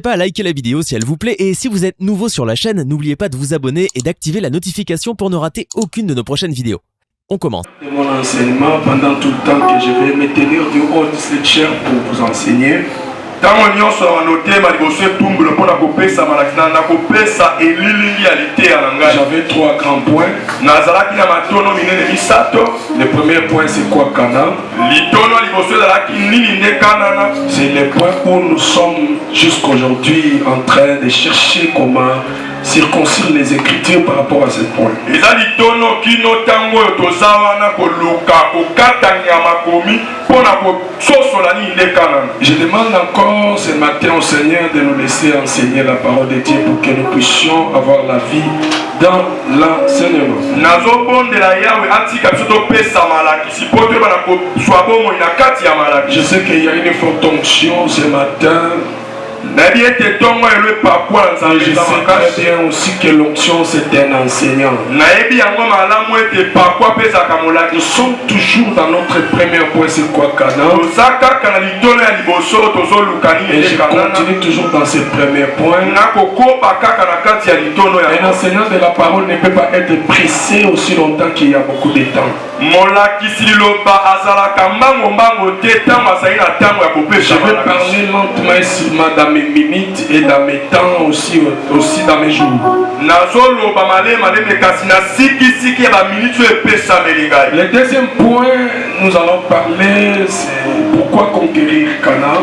Pas à liker la vidéo si elle vous plaît, et si vous êtes nouveau sur la chaîne, n'oubliez pas de vous abonner et d'activer la notification pour ne rater aucune de nos prochaines vidéos. On commence. De mon enseignement, pendant tout le temps que je vais me tenir du haut de cette chaire pour vous enseigner, j'avais trois grands points. Le premier point, c'est quoi, Cana? C'est le point où nous sommes jusqu'aujourd'hui en train de chercher comment circoncire les Écritures par rapport à ce point. Je demande encore ce matin au Seigneur de nous laisser enseigner la parole de Dieu pour que nous puissions avoir la vie dans l'enseignement. Je sais qu'il y a une forte onction ce matin. Je sais très bien aussi que l'onction c'est un enseignant. Nous sommes toujours dans notre premier point, c'est quoi, Cana? Et je continue toujours dans ce premier point. Un enseignant de la parole ne peut pas être pressé aussi longtemps qu'il y a beaucoup de temps. Je vais parler lentement et seulement dans mes minutes et dans mes temps aussi dans mes jours. Le deuxième point, nous allons parler, c'est pourquoi conquérir Cana.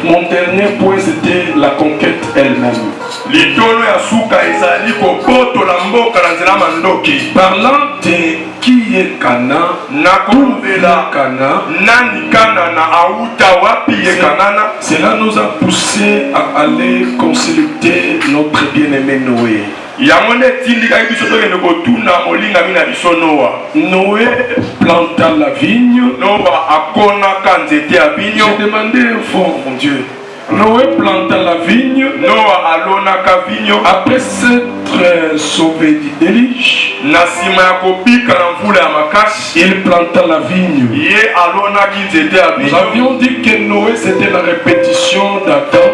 Mon dernier point, c'était la conquête elle-même. Parlant de qui est Cana, cela nous a poussé à aller consulter notre bien-aimé Noé. Noé planta la vigne. J'ai demandé un fort, mon Dieu. Noé planta la vigne. Après s'être sauvé du déluge, il planta la vigne. Nous avions dit que Noé c'était la répétition d'Adam.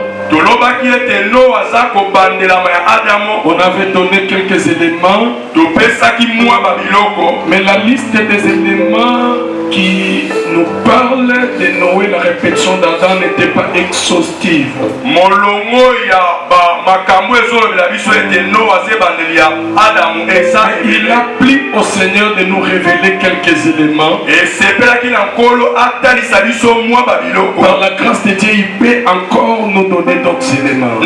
On avait donné quelques éléments, mais la liste des éléments qui nous parlent de Noé, la répétition d'Adam, n'était pas exhaustive. Il a plu au Seigneur de nous révéler quelques éléments. Par la grâce de Dieu, il peut encore nous donner d'autres éléments.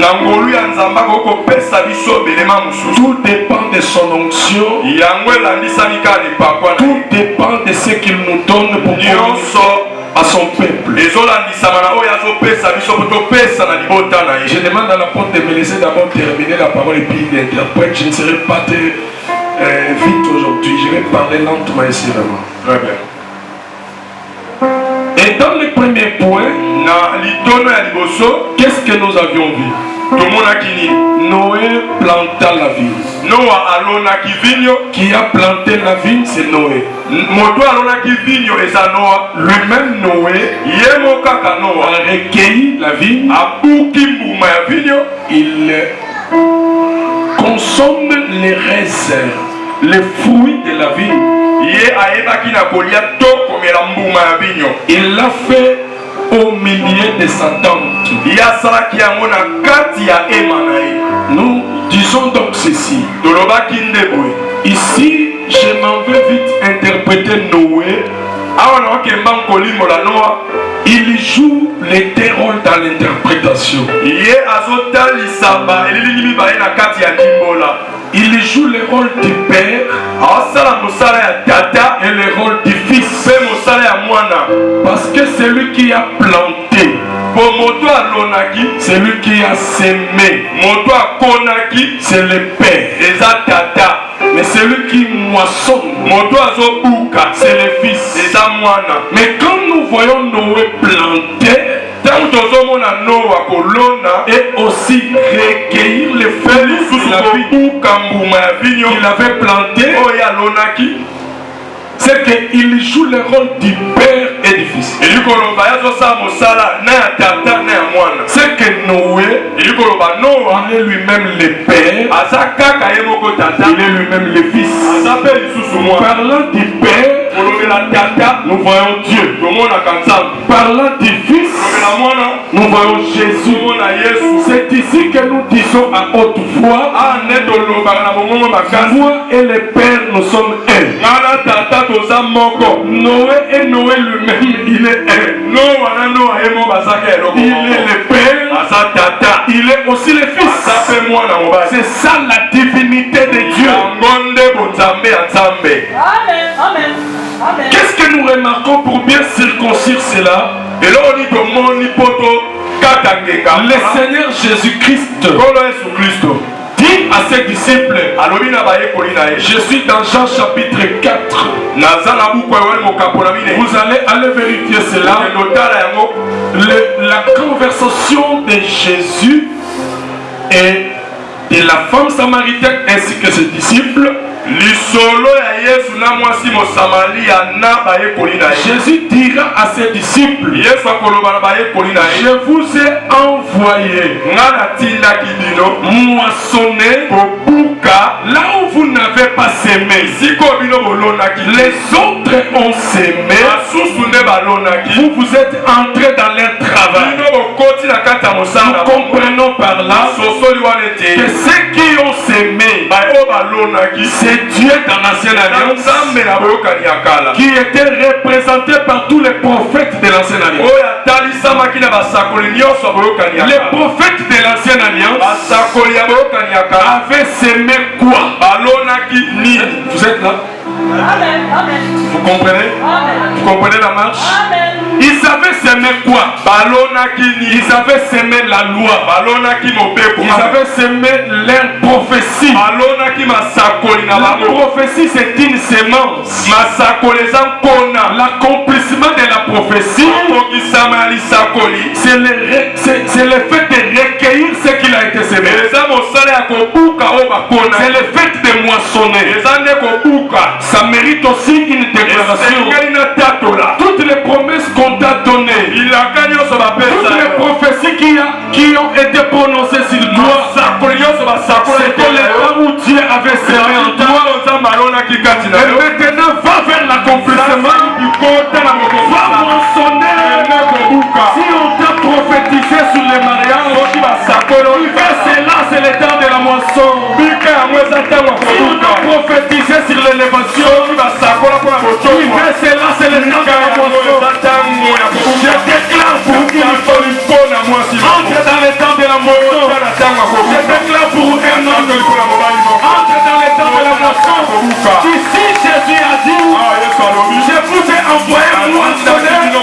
Tout dépend de son onction. Tout dépend de ce qu'il nous donne pour à son peuple. Je demande à l'apôtre de me laisser d'abord terminer la parole et puis l'interprète. Je ne serai pas vite aujourd'hui. Je vais parler lentement et sévèrement. Très bien. Et dans le premier point, qu'est-ce que nous avions vu? Noé planta la vigne. Qui a planté la vigne, c'est Noé. Lui-même Noé a recueilli la vigne. Il consomme les raisins, les fruits de la vigne. Il l'a fait au milieu de sa tente. Nous disons donc ceci. Ici, je m'en vais vite interpréter Noé. Il joue les deux rôles dans l'interprétation. Il joue le rôle du père et le rôle du fils. Parce que c'est lui qui a planté. Pour moto alonaki, c'est lui qui a semé. Moto akonaki, c'est le père. Eza tata. Mais c'est lui qui moissonne. Moto azobuka, c'est le fils. Eza mwana. Mais quand nous voyons Noé planter, et aussi recueillir les feuilles qu'il avait planté, c'est qu'il joue le rôle du père et du fils. C'est que Noé, il est lui-même le père, il est lui-même le fils. Parlant du père, nous voyons Dieu. Parlant du fils, nous voyons Jésus. C'est ici que nous disons à haute voix, moi et le Père, nous sommes un. Noé et Noé lui-même, il est un. Il est le Père, il est aussi le Fils. C'est ça la divinité de Dieu. Amen, amen, amen. Qu'est-ce que nous remarquons pour bien circoncire cela? Le Seigneur Jésus-Christ dit à ses disciples, je suis dans Jean chapitre 4. Vous allez aller vérifier cela. La conversation de Jésus et de la femme samaritaine ainsi que ses disciples. Jésus dira à ses disciples, je vous ai envoyé moissonner là où vous n'avez pas semé. Les autres ont semé. Vous êtes entrés dans leur travail. Nous comprenons par là que ceux qui ont semé, c'est Dieu dans l'ancienne alliance qui était représenté par tous les prophètes de l'ancienne alliance. Les prophètes de l'ancienne alliance avaient semé quoi? Vous êtes là? Amen, amen. Vous comprenez? Amen. Vous comprenez la marche? Amen. Ils avaient semé quoi? Ils avaient semé la loi. Ils avaient semé leur prophétie. La prophétie, c'est une sémence. L'accomplissement de la prophétie, c'est le fait de recueillir ce qu'il a été semé. C'est le fait de moissonner. Ça mérite aussi une déclaration. Toutes les promesses qu'on t'a données, toutes les prophéties qui ont été prononcées sur toi, c'était le temps où Dieu avait semé en toi. Et maintenant, va vers l'accomplissement. Va moissonner. Si on t'a prophétisé sur les mariages, cela, c'est le temps de la moisson. Si on t'a prophétisé sur l'élévation, cela, c'est le temps de la moisson. Je déclare pour entre dans le temps de la moisson. Je déclare pour un homme, entre dans le temps de la moisson. Ici, Jésus a dit, je vous ai envoyé moissonner là où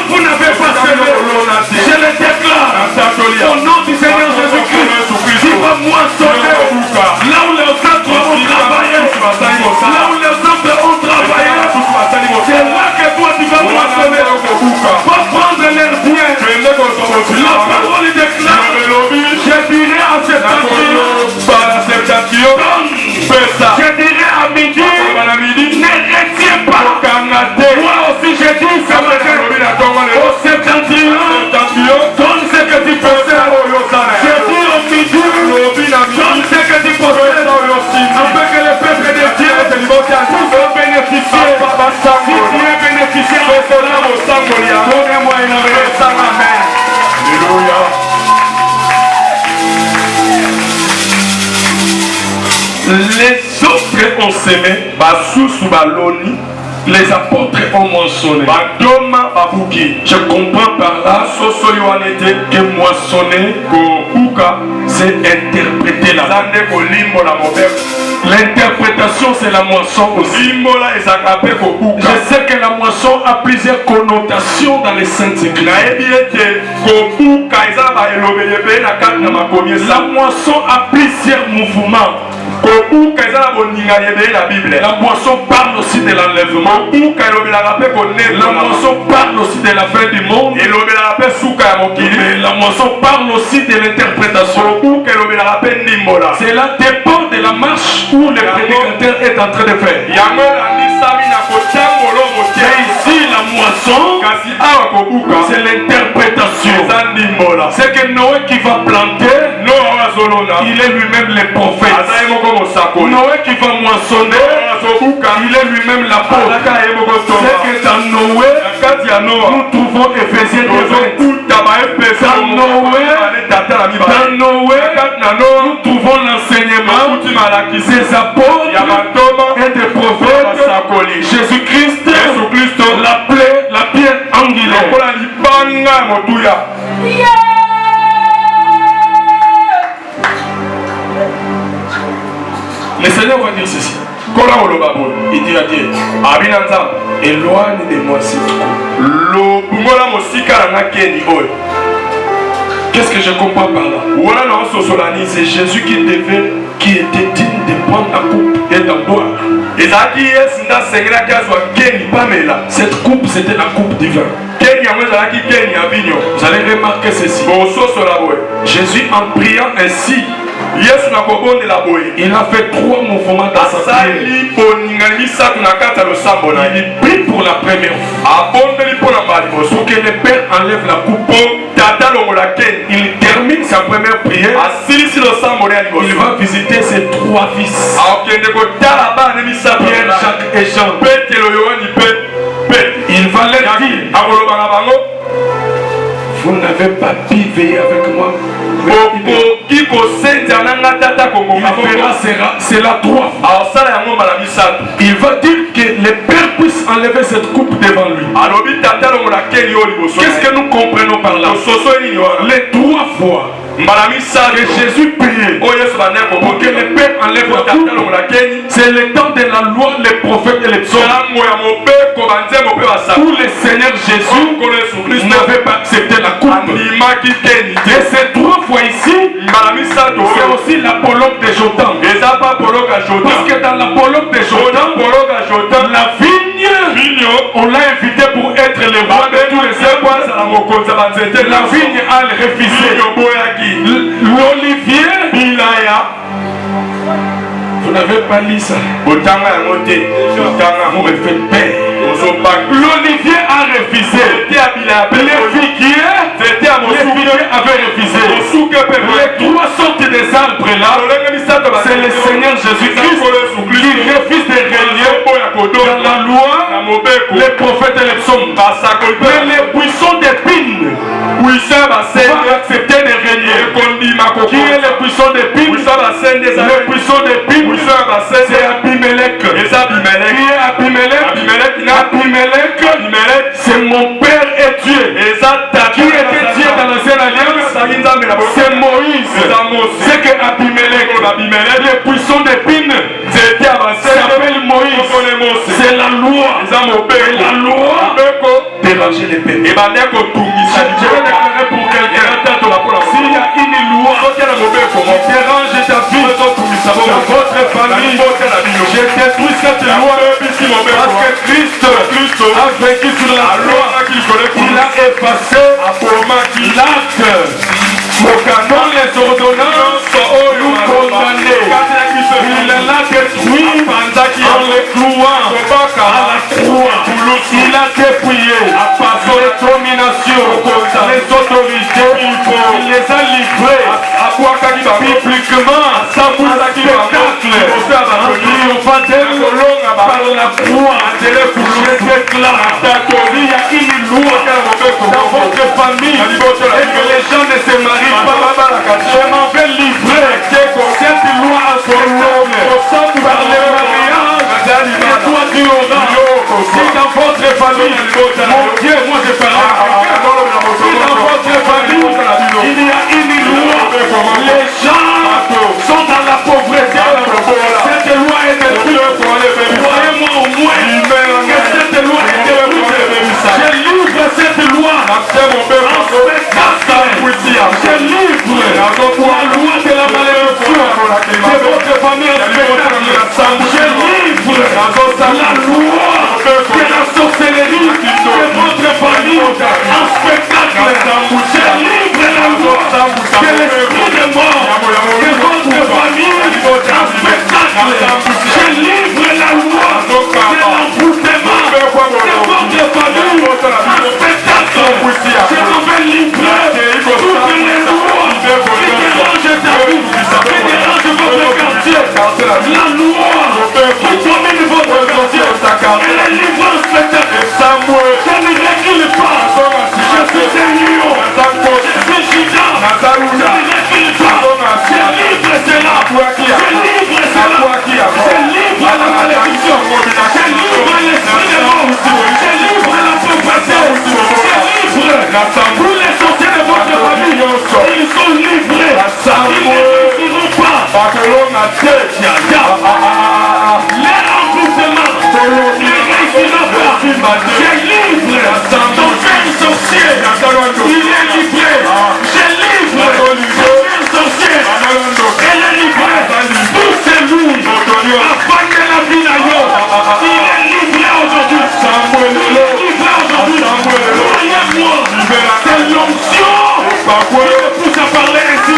vous n'avez pas semé. Je le déclare au nom du Seigneur Jésus-Christ. Tu vas moissonner là où les autres ont travaillé. Là où les autres ont travaillé. C'est là que toi tu vas moissonner. Va prendre l'air bien. La parole déclare. Je dirai à cet antidote. Je dirai à midi. Ne retiens pas. Moi aussi je dis ce matin. Au septentrion. Donne ce que tu possèdes. Je dis au midi. Donne ce que tu possèdes. Afin que le peuple de Dieu puisse bénéficier. Si tu es bénéficiaire de cela, donnez-moi une amen. Alléluia. Les autres ont semé, les apôtres ont moissonné. Je comprends par là que moissonner, c'est interpréter la Bible. L'interprétation, c'est la moisson aussi. Je sais que la moisson a plusieurs connotations dans les Saintes Écritures. La moisson a plusieurs mouvements. La moisson parle aussi de l'enlèvement. La moisson parle aussi de la fin du monde. Mais la moisson parle aussi de l'interprétation. Cela dépend de la marche où le prédicateur est en train de faire. Mais ici, la moisson, c'est l'interprétation. C'est que Noé qui va planter, il est lui-même le prophète. Noé qui va moissonner, il est lui-même l'apôtre. C'est que dans Noé, nous trouvons Éphésiens 2:20. Dans Noé, nous trouvons l'enseignement des apôtres et des prophètes. Jésus-Christ, la pierre angulaire. Le Seigneur va dire ceci. Il dit à Dieu, éloigne de moi ce trou. Qu'est-ce que je comprends par là? C'est Jésus qui était digne de prendre la coupe et d'en boire. Cette coupe, c'était la coupe du vin. Vous allez remarquer ceci. Jésus, en priant ainsi, il a fait 3 mouvements dans sa prière. Il prie pour la première fois pour que le Père enlève la coupe. Il termine sa première prière. Il va visiter ses 3 fils, Pierre, Jacques et Jean. Il va leur dire, vous n'avez pas pu veiller avec moi. C'est la 3 fois. Il va dire que le Père puisse enlever cette coupe devant lui. Qu'est-ce que nous comprenons par là? Les 3 fois que Jésus priait pour que le Père enlève la coupe, c'est le temps de la loi, les prophètes et les psaumes, où le Seigneur Jésus n'avait pas accepté la coupe. Et ces 3 fois ici, c'est aussi l'apologue de Jotam. Parce que dans l'apologue de Jotam, la vigne, on l'a invité pour être le roi de tous les arbres. La vigne a refusé. L'olivier, vous n'avez pas lu ça. Vous me faites peur. L'olivier a refusé. Les figuiers avaient refusé. Les 3 sortes des arbres là, c'est le Seigneur Jésus-Christ qui refuse de régner dans la loi, les prophètes et les psaumes. Mais les buissons d'épines vont accepter de régner. Qui est le buisson d'épines? Le buisson d'épines, c'est Abimelech. Qui est Abimelech? C'est mon père et Dieu. Qui était Dieu dans l'ancienne alliance? C'est Moïse. C'est que Abimelech, le buisson d'épines, s'appelle Moïse. C'est la loi. Et la loi dérangeait les peuples. Je vais déclarer pour quelqu'un. S'il y a une loi qui dérange ta vie, dans votre famille, je détruis cette loi. Parce que Christ a vécu sur la loi. Il a effacé l'acte. Dans les ordonnances, nous condamnés. Il l'a détruit en le clouant à la croix. Il a dépouillé par son domination les autorités. Il les a livrés publiquement sans spectacle. En triomphateur par la croix. Je déclare qu'il y a une loi dans votre famille et que les gens ne se marient pas. Je m'en vais livrer cette loi à son nom par le mariage que toi tu auras. Si dans votre famille, mon Dieu, moi je parle. Si dans votre famille, il y a une loi, les gens loi de la sorcellerie de votre famille en spectacle. Je livre la loi de l'esprit de mort de votre famille en spectacle. Je livre la loi de l'envoûtement de votre famille en spectacle. Je vais livrer toutes les lois qui dérangent ta vie, qui dérangent votre quartier. La loi qui domine votre quartier, elle est livrée en spectacle. Je ne recule pas. Je suis un lion. Je suis Judas. Je ne recule pas. Je livre cela. Je livre cela. Je livre la malédiction. Je livre l'esprit de mort. Je livre la pauvreté. Je livre tous les sorciers de votre famille. Ils sont livrés. Ils ne réussiront pas. Les remboursements ne réussiront pas. Je livre ton jeune sorcier. Il est livré. Je livre ton jeune sorcier. Elle est livrée. Tous ces loups afin de la vie d'ailleurs. Il est livré aujourd'hui. Il est livré aujourd'hui. Croyez-moi, c'est l'onction qui me pousse à parler ainsi.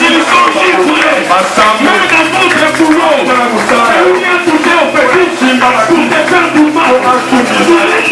Ils sont livrés. Même dans votre boulot, si vous vient toucher au petit pour te faire du mal, vous les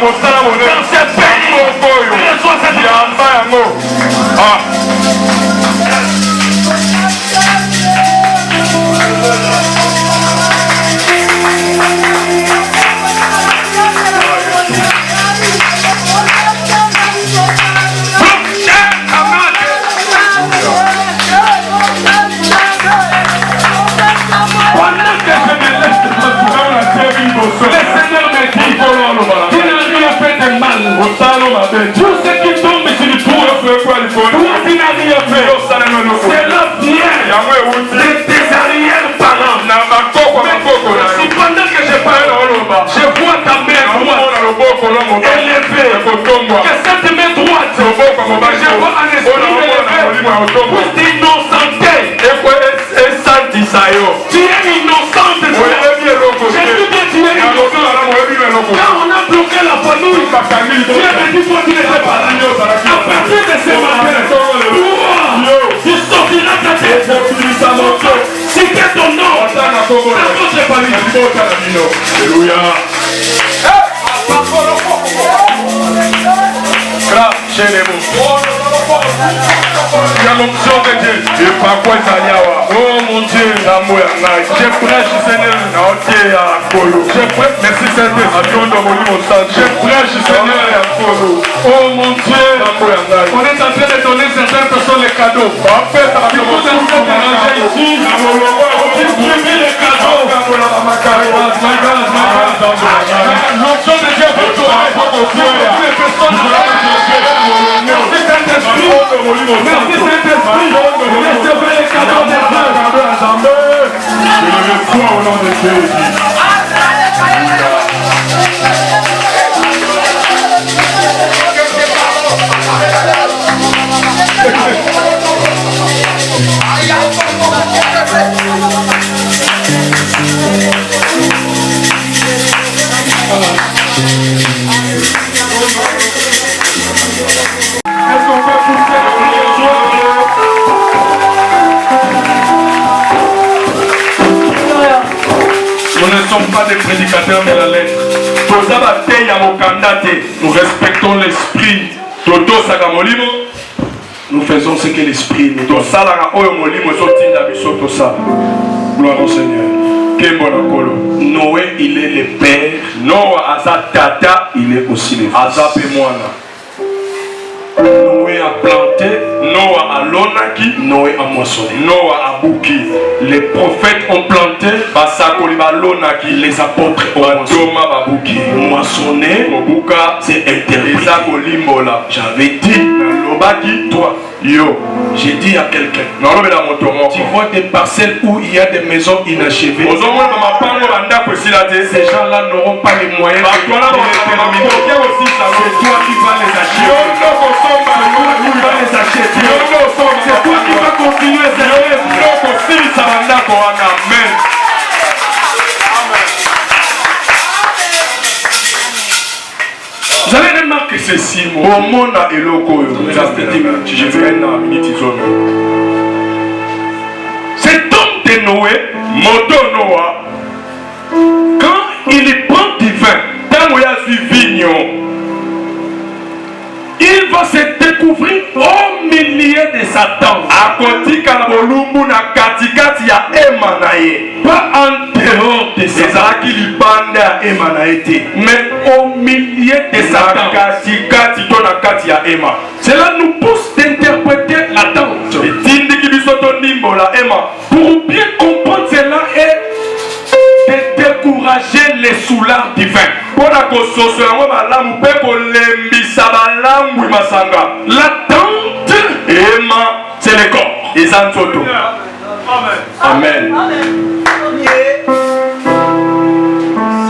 dans ce pays. Reçois cette tout ce qui tombe sur le tour, toi tu n'as rien fait. C'est la pierre de tes arrière-parents. Si pendant que je parle, je vois ta main droite élevée, que cette main droite, je vois un esprit élevé, puisse t'innocenter. Tu es innocente. Jésus dit tu es innocent. Quand on a bloqué la famille, Dieu dit toi tu n'étais pas là. À partir de ce matin, tu sortiras ta tête. Si tu es ton nom, ça ne change pas. Alléluia. Chez les mots. Il y a l'option de Dieu. Et par quoi ça y a? Oh mon Dieu, l'amour est là. Je prêche, Seigneur. Je prêche, merci Seigneur. Je prêche, Seigneur. Oh mon Dieu, on est en train de donner certaines personnes les cadeaux. Si vous êtes arrangé ici, distribuez les cadeaux. L'option de Dieu pour toi. Les personnes merci Saint-Esprit. Merci Saint-Esprit. Recevez les cadeaux des Dieu. Je le reçois au nom de Jésus. Est-ce qu'on peut pousser le nous ne sommes pas des prédicateurs de la lettre. Nous respectons l'esprit. Nous faisons ce que l'esprit nous donne. Gloire au Seigneur. Noé, il est le père. Noah, Azatata, il est aussi le fils. Noé a planté, Noah a lonaki, Noé a moissonné. Noah a bouki. Les prophètes ont planté, les apôtres ont moissonné. C'est interprété. J'avais dit, toi, yo, j'ai dit à quelqu'un, tu vois des parcelles où il y a des maisons inachevées. Ces gens-là n'auront pas les moyens de les terminer. C'est toi qui vas les acheter. C'est toi qui vas continuer ces rêves. Amen. Vous avez remarqué ceci, je vais un minute. Cet homme de Noé, Moto Noah, quand il prend du vin, il va se découvrir au milieu de Satan. Pas en dehors de Satan, mais au milieu de Satan. Cela nous pousse d'interpréter l'attente. Pour bien comprendre cela et de décourager les soulards divins. L'attente, c'est le corps. Amen.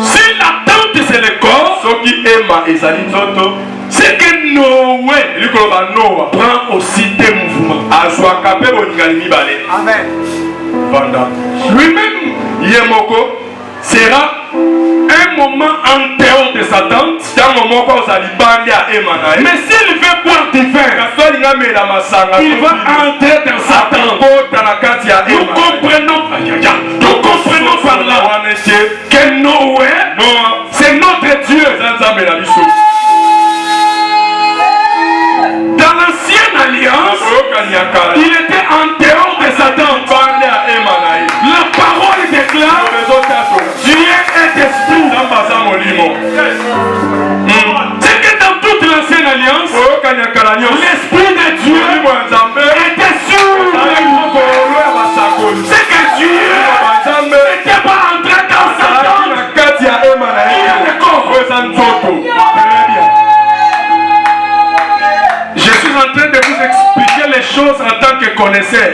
Si l'attente c'est le corps, c'est que Noé prend aussi des mouvements. Amen. Lui-même, Yemoko, sera un un moment en dehors de sa tente. Mais s'il veut boire du vin, il va entrer dans sa tente. Nous comprenons par là que Noé, c'est notre Dieu. Dans l'ancienne alliance, il était en dehors de sa tente. La parole déclare: Dieu est esprit. C'est que dans toute l'ancienne alliance, l'esprit de Dieu était sur les mots. C'est que Dieu n'était pas entré dans sa tente. Il est d'accord. Je suis en train de vous expliquer les choses en tant que connaisseur.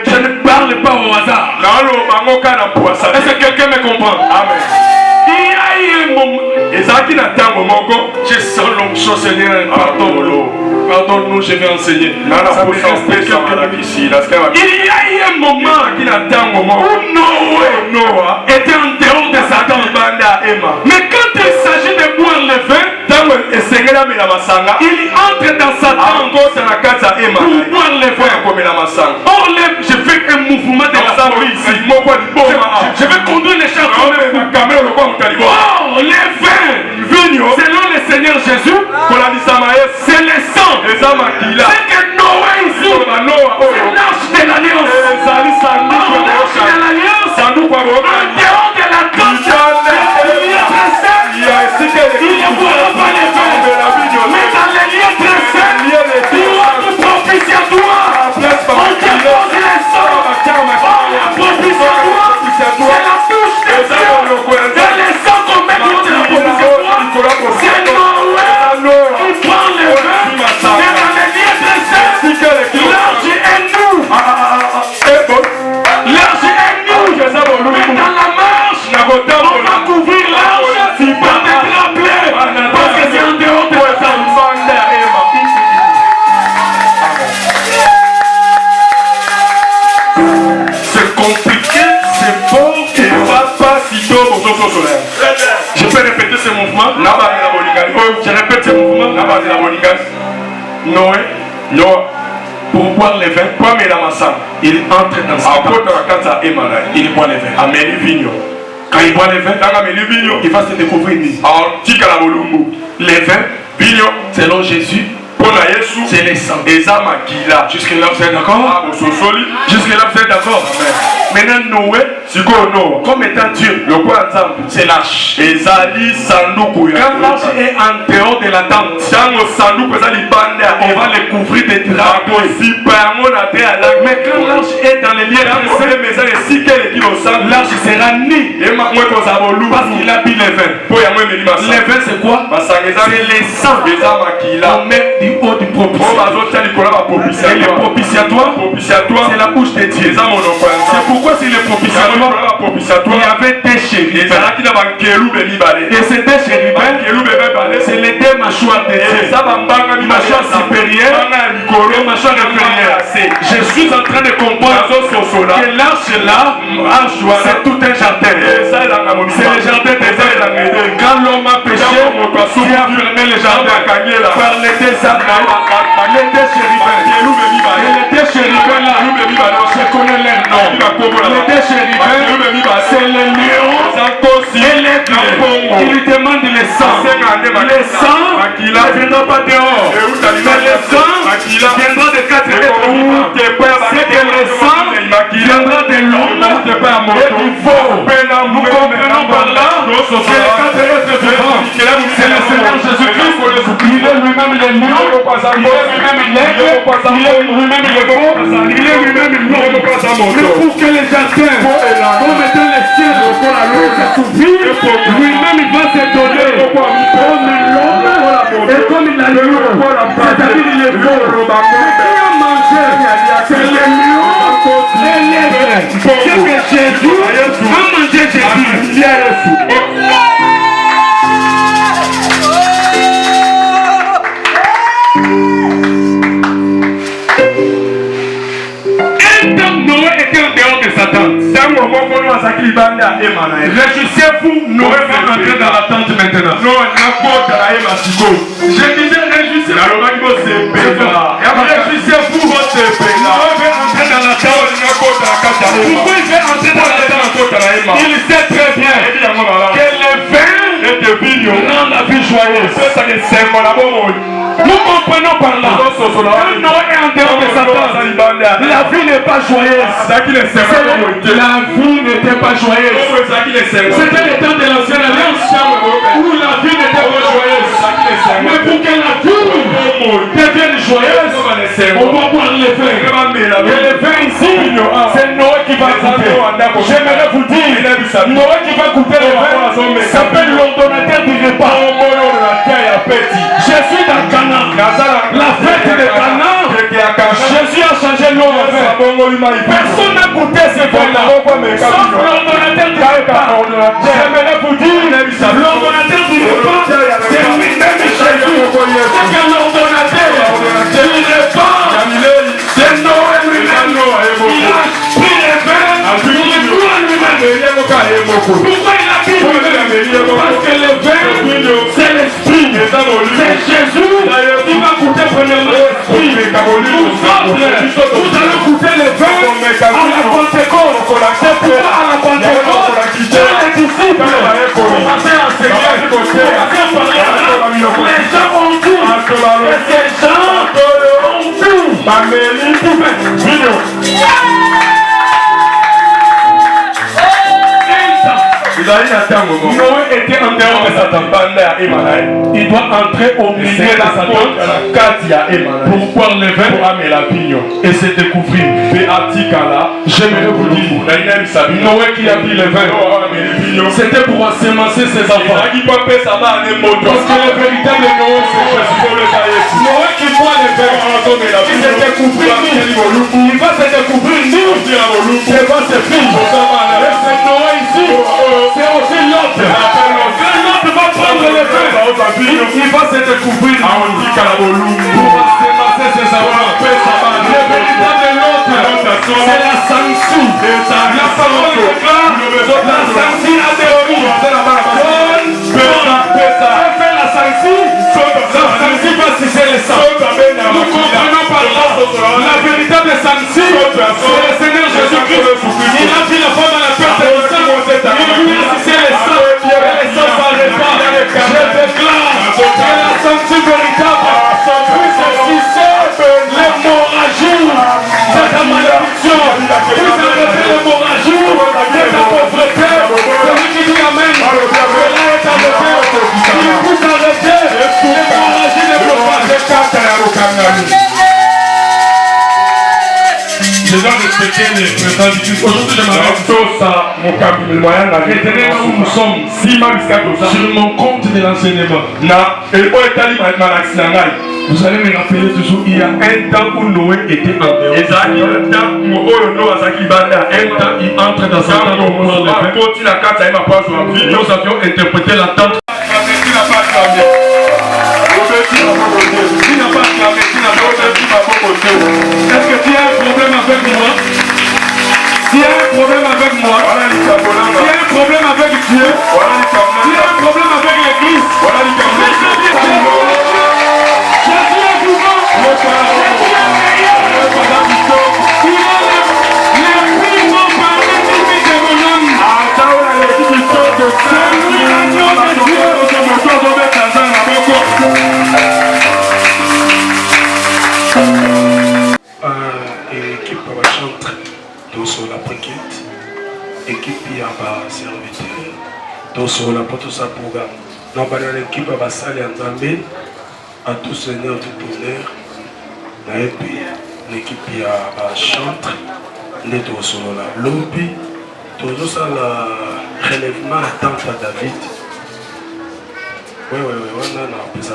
Je ne parle pas au hasard. Est-ce que quelqu'un me comprend? Amen. Il y a eu un moment. Je sens l'onction, Seigneur. Pardonne-nous, je vais enseigner. Il y a eu un moment où Noé était en dehors de sa tente. Mais quand il s'agit de boire le vin, il entre dans sa tente pour boire le vin. Or, je fais un mouvement de la folie ici. Je vais conduire les chars comme or, le vin, selon le Seigneur Jésus, c'est le sang. C'est que Noé ici, c'est l'arche de l'alliance. L'arche de l'alliance, en dehors de la tente, il y a pas les vins. Mais dans les lieux très saints, il y a du propitiatoire. On dépose les sangs. Le propitiatoire, c'est la touche des cieux. Et les sangs qu'on met dans le propitiatoire, c'est Noé qui prend le vin. Mais dans les lieux très saints, l'arche est nous. L'arche est nous. Mais dans la marche, on va couvrir l'arche par des draps bleus. Parce que c'est en dehors de la tente. C'est compliqué, c'est fort, et pas si tôt. Je peux répéter ce mouvement. Je répète ce mouvement. Noé, pour boire les vins, il entre dans sa tente. Il boit les vins. Quand il boit les vins, il va se découvrir. Les vins, selon Jésus, c'est les sangs. Jusque-là, vous êtes d'accord? Jusque-là, vous êtes d'accord? Maintenant, Noé, comme étant Dieu, c'est l'arche. Quand l'arche est en dehors de la tente, on va le couvrir de drapeaux. Mais quand l'arche est dans les lieux l'arche sera nue parce qu'il a bu les vins. Les vins, c'est quoi? C'est les sangs. On met du haut du propitiatoire. Et le propitiatoire, c'est la bouche de Dieu. C'est pourquoi c'est le propitiatoire. Il y avait des chérubins. Et ces deux chérubins, c'est les deux mâchoires de Dieu. Mâchoire supérieure et mâchoire inférieure. Je suis en train de comprendre que l'arche là, c'est tout un jardin. C'est le jardin des hommes. Quand l'homme a péché, Dieu a fermé le jardin par les deux animaux, les deux chérubins. Et les deux chérubins là, je connais leur nom. Les deux chérubins, c'est le lion et l'aigle. Il lui demande le sang. Le sang ne viendra pas dehors. Mais le sang viendra de 4 êtres vivants. C'est que le sang viendra de l'homme et du veau. Nous comprenons par là que les 4 êtres vivants, c'est le Seigneur Jésus-Christ. Il est lui-même le lion, il est lui-même l'aigle, il est lui-même le veau, il est lui-même le nom. Mais pour que les jardins, comme étant les cieux, puissent s'ouvrir, lui-même il va se donner comme l'homme et comme il a le lion. C'est-à-dire il est beau. Mais qui a mangé? C'est le lion et l'aigle. C'est que Jésus a mangé Jésus. Noé était en dehors de Satan. Réjouissez-vous, Noé va entrer dans la tente maintenant. Je disais réjouissez-vous. Réjouissez-vous, Noé va entrer dans la tente. Pourquoi il va entrer dans la tente? Il sait très bien que le vin rend la vie joyeuse. Nous comprenons par là que Noé est en dehors de sa tente. La vie n'est pas joyeuse. La vie n'était pas joyeuse. C'était le temps de l'ancienne alliance où la vie n'était pas joyeuse. Mais pour que la vie devienne joyeuse, on va boire le vin. Et le vin ici, c'est Noé qui va goûter. J'aimerais vous dire, Noé qui va goûter le vin s'appelle l'ordonnateur du repas. Jésus dans Cana, la fête de Cana, Jésus a changé l'eau en vin. Personne n'a goûté ce vin-là, sauf l'ordonnateur du repas. J'aimerais vous dire, l'ordonnateur du repas, c'est lui-même Jésus. C'est que l'ordonnateur du repas, c'est Noé lui-même. Il a pris le vin, il est pour lui-même. Pourquoi il a pris le vin? Parce que le vin, c'est l'esprit. C'est Jésus qui va goûter premièrement l'esprit. Nous autres, vous allez goûter le vin à la Pentecôte. C'est pourquoi à la Pentecôte, les disciples commençaient à enseigner, commençaient à parler. Les gens ont dit, et ces gens ont dit. Noé était en dehors de sa tente. Il doit entrer au milieu de sa tente pour boire le vin et se découvrir. J'aimerais vous dire, Noé qui a pris le vin, c'était pour semencer ses enfants. Parce que le véritable Noé, c'est Jésus. Noé qui boit le vin, il se découvrir, il va se découvrir nu devant ses filles. C'est Noé ici. C'est aussi l'autre. L'autre va prendre le vin. Il va se découvrir pour semencer ses enfants. Le véritable l'autre, c'est la sansu. La parole est claire. La sansu a des filles. Fait la sansu. La sansu va sucer le sang. Nous comprenons par là. La véritable sansu, c'est le Seigneur Jésus-Christ. Il a pris la femme à la perte du sang. Il lui a sucé le sang. Et le sang s'arrête pas. Je déclare que la sansu véritable puisse sucer l'hémorragie de ta malédiction. Puisse arrêter l'hémorragie de ta pauvreté. Celui qui dit Amen, cela est arrêté. Il puisse arrêter l'hémorragie des blocages. Les gens respectaient les traditions. Aujourd'hui, je m'arrête où nous sommes sur mon compte de l'enseignement. Vous allez me rappeler toujours, il y a un temps où Noé était en dehors. Un temps, il entre dans sa tente pour boire le vin. Nous avions interprété la tente. Est-ce que tu as un problème avec moi? S'il y a un problème avec moi, s'il y a un problème avec Dieu, s'il y a un problème avec l'Église, Jésus est vivant. Jésus est meilleur. Il a les prix vont parler de mon âme. C'est lui l'agneau de Dieu. Équipe va chanter sur la briquette, équipe à serviteur, sur la porte de sa programme. Nous avons l'équipe à salle en Zambie, à tout seigneur tout honneur. Et puis l'équipe à chanter, les deux sur la lobby, toujours ça le relèvement à tante à David. Oui, on a pesé.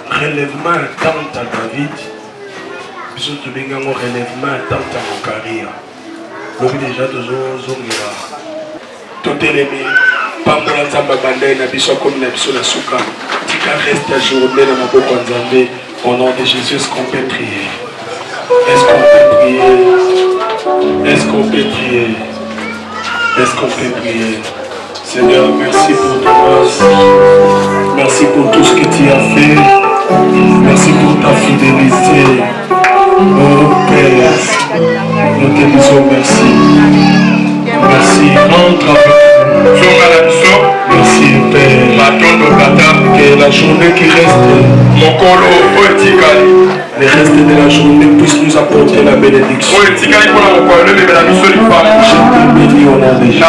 Relèvement à tante à David. Bisous tout le monde relèvement à tante à Mokaria. Donc déjà toujours zongira. Tout est Pambola Nzamba Bandai na biso comme na biso na souka. Tika reste à journée na maboko Nzambe. Au nom de Jésus, est-ce qu'on peut prier? Est-ce qu'on peut prier? Est-ce qu'on peut prier? Est-ce qu'on peut prier? Seigneur, merci pour ton grâce. Merci pour tout ce que tu as fait. Merci pour ta fidélité. Oh Père, nous te disons merci. Merci, entre avec nous. Merci Père. Que la journée qui reste, le reste de la journée puisse nous apporter la bénédiction. Je te bénis au nom de Jésus.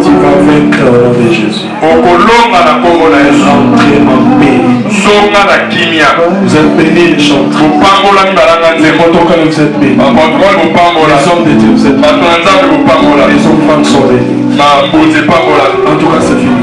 Tu vas vaincre au nom de Jésus. Entrez en paix. Vous êtes bénis les chanteurs. Les protocole vous êtes bénis. Les hommes de Dieu vous êtes bénis. Les enfants sont bénis. En tout cas c'est fini.